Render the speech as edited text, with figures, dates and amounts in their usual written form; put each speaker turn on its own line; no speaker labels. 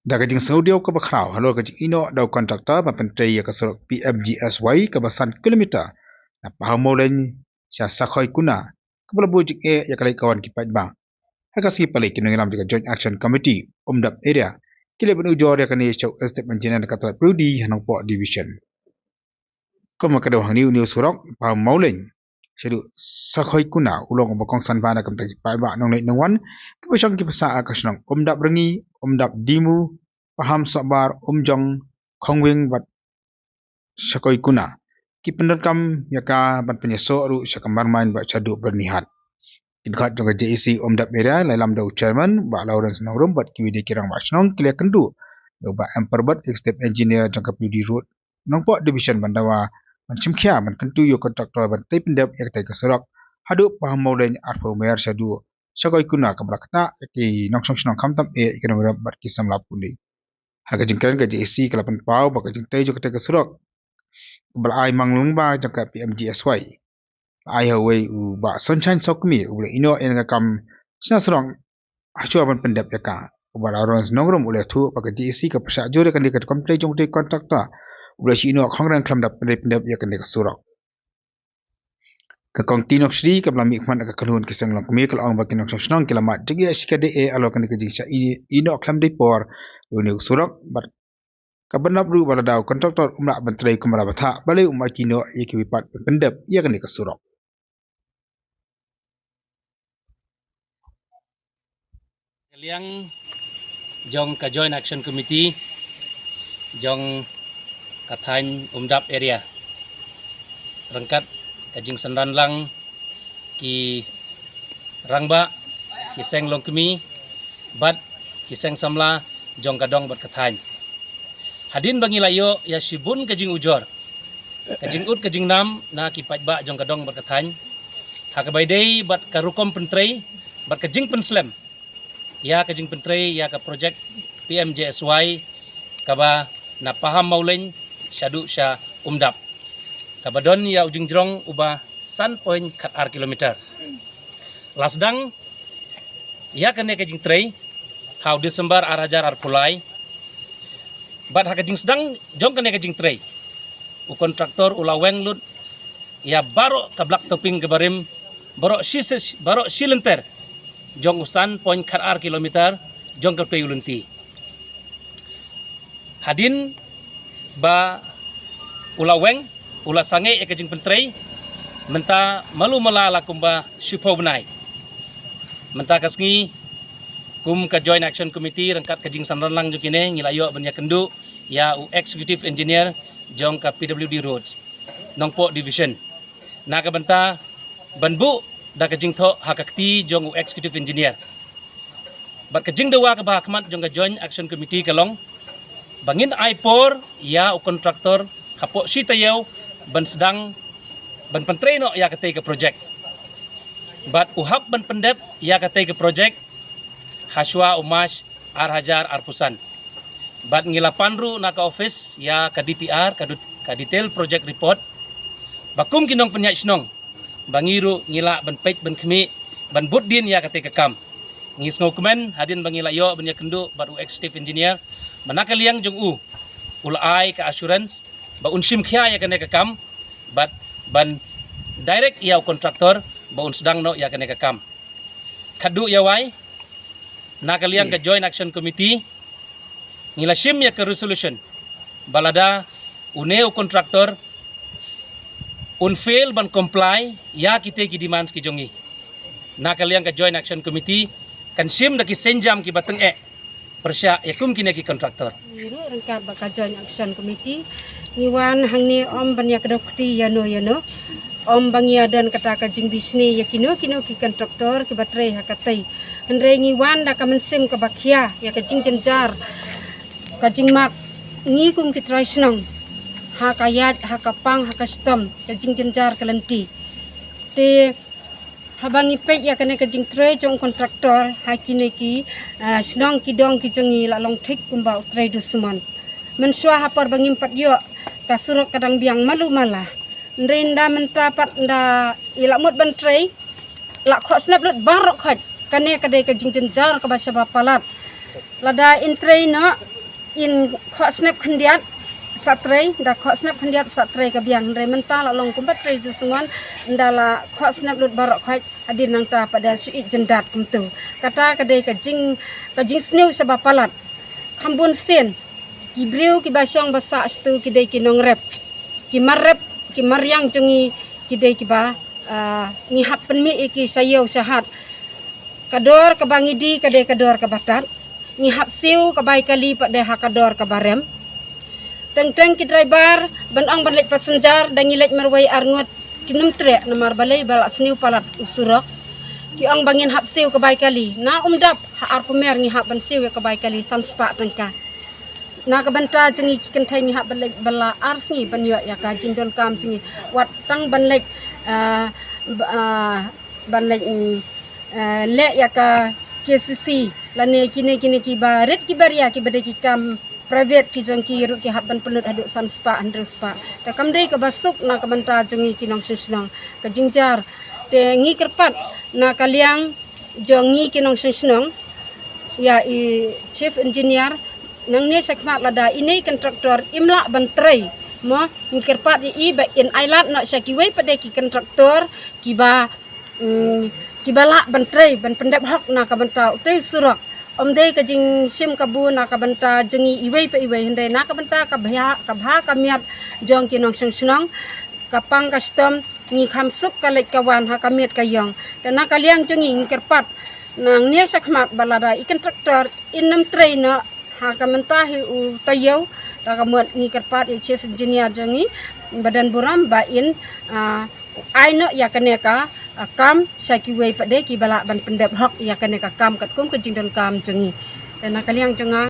Daga jing saudiau ka bakraw halo ka jing ino daw kontraktor ba pentri ya ka sorok PMGSY ka basan kilometer na pahamolen siya sakhoy kuna ka balabu jing ya kalai kawan kipat ba haka si palai kinangiram jika Joint Action Committee umdap area kile ben ujor ya kani show step engineer ka trat prudi hanong po division kuma ka daw hangniu new surok pahamolen Shedu sakhoy kuna ulong bakong sanbana kam tagi pa ba nong nai nongwan ka basang ki pasa akasnong umdap rengi umdap dimu paham sabar umjong khongwing bat syakoi kuna ki pendekam yaka bat penyeso ru syakamar main bat chadu bernihat kidkhat jong JEC umdap area lailam dau chairman ba Lawrence Nongrum bat kiwidi kirang basnong kile kendu ba emperbat step engineer jong kapudi road nongpo division bandawa Chimkhia man kentu yo kontraktor ban tei pendap yak tai keserok hadu paham maulenya arfo mayar syadu syakoi kuna kabrakta ki nongsong snong kamtam ikan merab bat kisam lapuli haga jingkran ka JEC kalapan pau baka jing tai jo kata keserok bal ai manglung ba jong ka PMGSY ai hawe u ba sunshine sokmi u ino en ka kam snasrong achua ban pendap yaka ubal aron nongrom ule thu baka JEC ka pasa jore kan dikat komplei jong te kontraktor ula si ino khongrang klam dap pendap yakan ka surok ka kong tinok shri ka blami khman ka kalun kisang lang kumi kal ong bakin nok snong kilamat jigi asikade alo kan ka jing sha ino klam de por uni surok bat kabanap ru baladaw kontraktor umla bantrai kumara batha balai umakino yaki wipat pendap yakan ka surok
Kaliang jong ka Joint Action Committee jong kathain umdap area rangkat kajing sandan lang ki rangba ki seng longkemi bat ki seng samla jong kadong bat kathain hadin bangi layo ya sibun kajing ujor kajing ut kajing nam na ki pajba jong kadong bat kathain hakabai dei bat karukom pentrei bat kajing penslem ya kajing pentrei ya ka project PMGSY kaba na paham mauleng syadu sya umdap kabadon ya ujung jrong ubah 1.4 kilometer lasdang ya kene kajing trei how Desember arajar arpulai bat ha kajing sedang jong kene kajing trei u kontraktor ulaweng lut ya baro kablak toping kebarim baro silenter jong usan 1.4 kilometer jong ke ulunti hadin ba ulaweng ula sange e kajing pentrei menta malu malala kumba syupo benai menta kasngi kum ka Joint Action Committee rangkat kajing sanranlang jukine ngilayo benya kendu ya u executive engineer jong ka PWD roads nongpo division naga benta banbu da kajing tho hakakti jong u executive engineer bat kajing dewa ka bahakmat jong ka Joint Action Committee kalong bangin aipor ya u kontraktor hapo sitayaw ban sedang ban pentreno ya katay ke project bat uhap ban pendep ya katay ke project haswa umas arhajar arpusan bat ngilapan ru na ka office ya ka DPR ka detail project report bakum kinong penyat snong bangiru ngila ban page ban khmi ban buddin ya katay ke kam ngis ngokumen hadin bangila yo banya kendu bat u executive engineer manakaliang jong u ulai ka assurance ba unsim khia ya kene kam bat ban direct ya kontraktor ba un sedang no ya kene kam kadu ya wai nakaliang ka Joint Action Committee ngilasim ya ka resolution balada uneu kontraktor un fail ban comply ya kite ki demands ki jongi nakaliang ka Joint Action Committee kan sim da ki senjam ki bateng persya yakum kine ki kontraktor
iru rangkat baka Joint Action Committee ngiwan hangni om banyak dokti yano om bangia dan kata kajing bisni ya kino ki kontraktor ki baterai hakatai andre ngiwan da kamensim ke bakia ya kajing jenjar kajing mak ngikum ki traisnong hakayat hakapang hakastom kajing jenjar kelenti te habangi pek ya kene kajing tre jong kontraktor hakine ki snong ki dong ki jongi la long thik kumba tre dusman mensua hapar bangim pat yo kasurok kadang biang malu malah ndenda mentapat nda ilamut bantrei la kho snap lut barok khat kane kade ka jingjen jar ka basha bapalat lada intrei no in kho snap khandiat satrai da kho snap khandiat satrai ka biang re menta la long kumpat tre ju sungan ndala kho snap lut barok khai adin nang ta pada sui jendat kumtu kata kadai ka jing sneu saba palat khambun sen ki breu ki basyang basa stu ki dei ki nong rep ki marrep ki maryang jungi ki dei ki ba ni hap penmi iki sayo syahat kador ka bangidi kadai kador ka batat ni hap siu ka bai kali pak deh hakador ka barem teng ki driver banang balik passenger dan ngilek merwai arngot kinum trek namar balai balak sniu palat usurok ki ang bangin hap siu ka bai kali na umdap ha ar pemer ngi hap ban siu ka bai kali sanspa tengka na ka banta jungi ki kentai ngi hap balik bala arsi ban yo ya ka jindon kam jungi wat tang ban lek ban lek le ya ka KCC lane kini ki baret ki baria ki bade ki kam private ki jong ki ru ki haban pelut aduk san spa andre spa ta kam dei ka basuk na ka banta jongi ki nong susnang ka jingjar te ngi kerpat na kaliang jongi ki nong susnang ya i chief engineer nang ne sakmat lada ini kontraktor imla bantrei mo ngi kerpat i ba in island na sakiwei pade ki kontraktor ki ba kibala bantrei ban pendep hok na ka banta utai surak omde ka jing sim kabu na ka banta jengi iwei pa iwei hende na ka banta ka bha ka miat jong ki nong snong kapang custom ngi kham suk ka lek kawan ha ka miat ka yong dan na kaliang jengi kerpat nang ne sakmat balada ikan traktor inam trainer ha ka menta hi u tayo da ka mot ngi kerpat i chief engineer jengi badan buram ba in aino ya kaneka kam sakiwei pade ki bala ban pendep hok ya kaneka kam kat kum ke jingdon kam jengi dan kaliang jenga